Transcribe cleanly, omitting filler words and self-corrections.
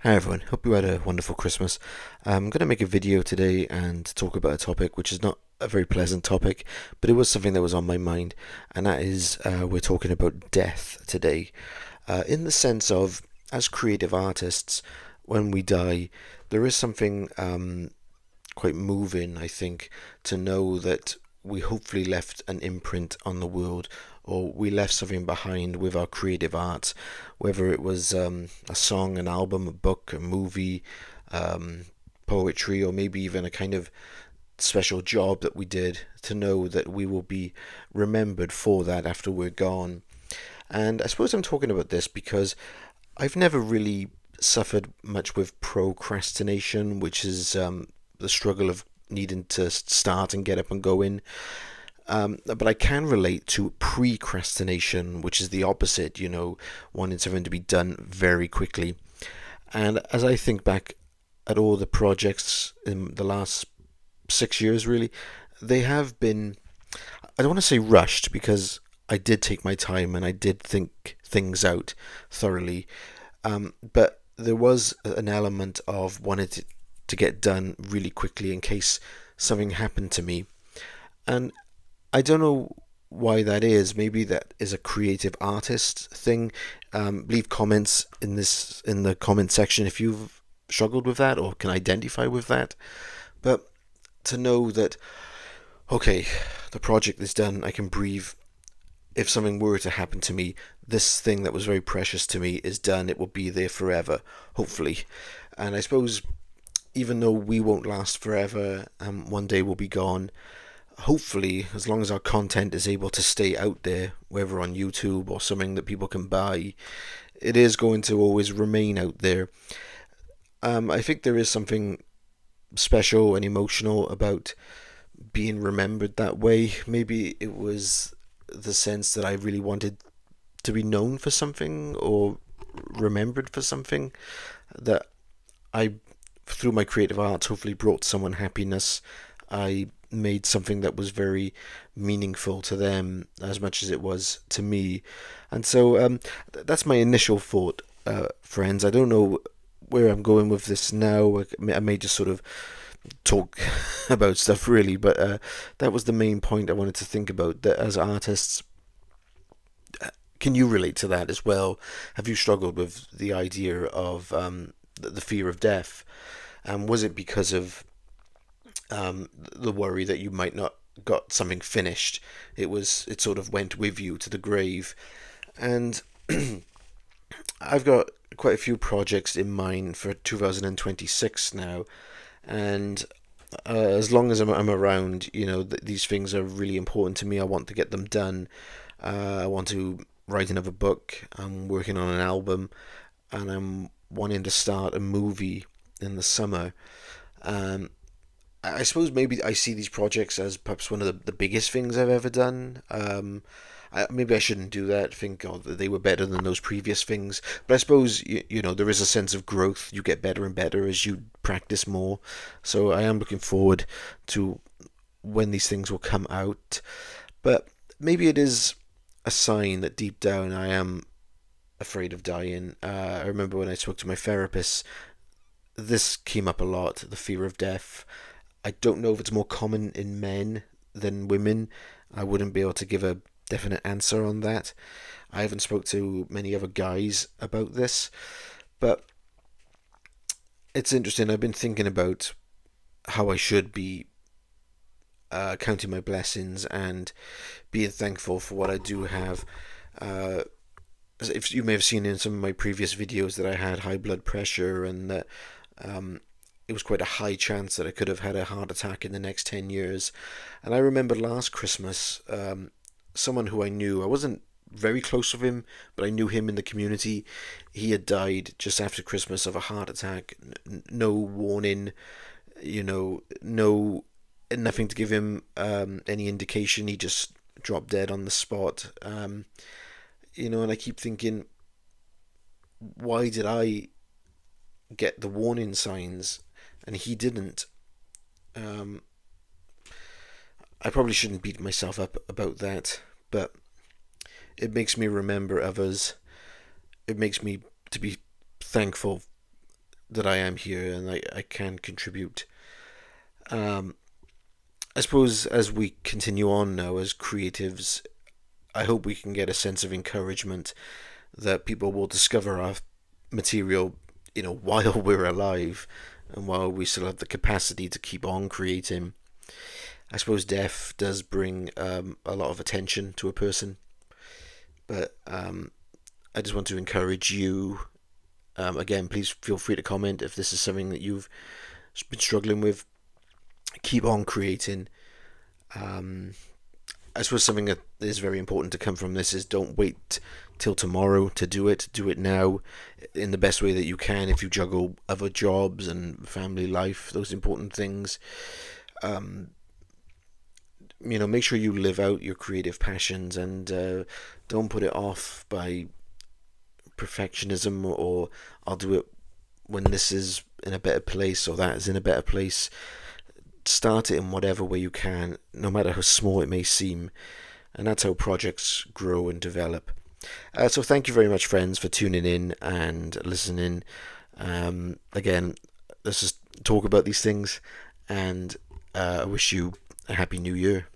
Hi everyone, hope you had a wonderful Christmas. I'm going to make a video today and talk about a topic which is not a very pleasant topic, but it was something that was on my mind, and that is we're talking about death today. In the sense of, as creative artists, when we die, there is something quite moving, I think, to know that we hopefully left an imprint on the world, or we left something behind with our creative art, whether it was a song, an album, a book, a movie, um, poetry, or maybe even a kind of special job that we did, to know that we will be remembered for that after we're gone. And I suppose I'm talking about this because I've never really suffered much with procrastination, which is the struggle of needing to start and get up and go in. But I can relate to precrastination, which is the opposite, wanting something to be done very quickly. And as I think back at all the projects in the last 6 years, really, they have been, I don't want to say rushed because I did take my time and I did think things out thoroughly. But there was an element of wanting to get done really quickly in case something happened to me. And I don't know why that is. Maybe that is a creative artist thing. Leave comments in the comment section if you've struggled with that or can identify with that. But to know that, okay, the project is done, I can breathe. If something were to happen to me, this thing that was very precious to me is done. It will be there forever, hopefully. And I suppose even though we won't last forever, one day we'll be gone. Hopefully, as long as our content is able to stay out there, whether on YouTube or something that people can buy, it is going to always remain out there. I think there is something special and emotional about being remembered that way. Maybe it was the sense that I really wanted to be known for something or remembered for something that I, through my creative arts, hopefully brought someone happiness. I made something that was very meaningful to them as much as it was to me. And so that's my initial thought, friends. I don't know where I'm going with this now. I may just sort of talk about stuff really, but that was the main point I wanted to think about. That as artists, can you relate to that as well? Have you struggled with the idea of the fear of death? Was it because of the worry that you might not got something finished? It sort of went with you to the grave, and I've got quite a few projects in mind for 2026 now, and as long as I'm around, these things are really important to me. I want to get them done. I want to write another book. I'm working on an album, and I'm wanting to start a movie in the summer. Um, I suppose maybe I see these projects as perhaps one of the biggest things I've ever done. Maybe I shouldn't do that. Think, oh, they were better than those previous things. But I suppose there is a sense of growth. You get better and better as you practice more. So I am looking forward to when these things will come out. But maybe it is a sign that deep down I am afraid of dying. I remember when I spoke to my therapist, this came up a lot, the fear of death. I don't know if it's more common in men than women. I wouldn't be able to give a definite answer on that. I haven't spoke to many other guys about this, but it's interesting. I've been thinking about how I should be counting my blessings and being thankful for what I do have. Uh, if you may have seen in some of my previous videos that I had high blood pressure and that it was quite a high chance that I could have had a heart attack in the next 10 years. And I remember last Christmas, someone who I knew, I wasn't very close with him, but I knew him in the community. He had died just after Christmas of a heart attack. No warning, no, nothing to give him any indication. He just dropped dead on the spot. And I keep thinking, why did I get the warning signs and he didn't? Um, I probably shouldn't beat myself up about that, but it makes me remember others. It makes me to be thankful that I am here and I can contribute. Um, I suppose as we continue on now as creatives, I hope we can get a sense of encouragement that people will discover our material, while we're alive and while we still have the capacity to keep on creating. I suppose death does bring a lot of attention to a person, but I just want to encourage you. Again, please feel free to comment if this is something that you've been struggling with. Keep on creating. Um, I suppose something that is very important to come from this is don't wait till tomorrow to do it. Do it now in the best way that you can if you juggle other jobs and family life, those important things. Um, make sure you live out your creative passions and don't put it off by perfectionism or I'll do it when this is in a better place or that is in a better place. Start it in whatever way you can, no matter how small it may seem, and that's how projects grow and develop. So thank you very much, friends, for tuning in and listening. Again, let's just talk about these things, and I wish you a happy new year.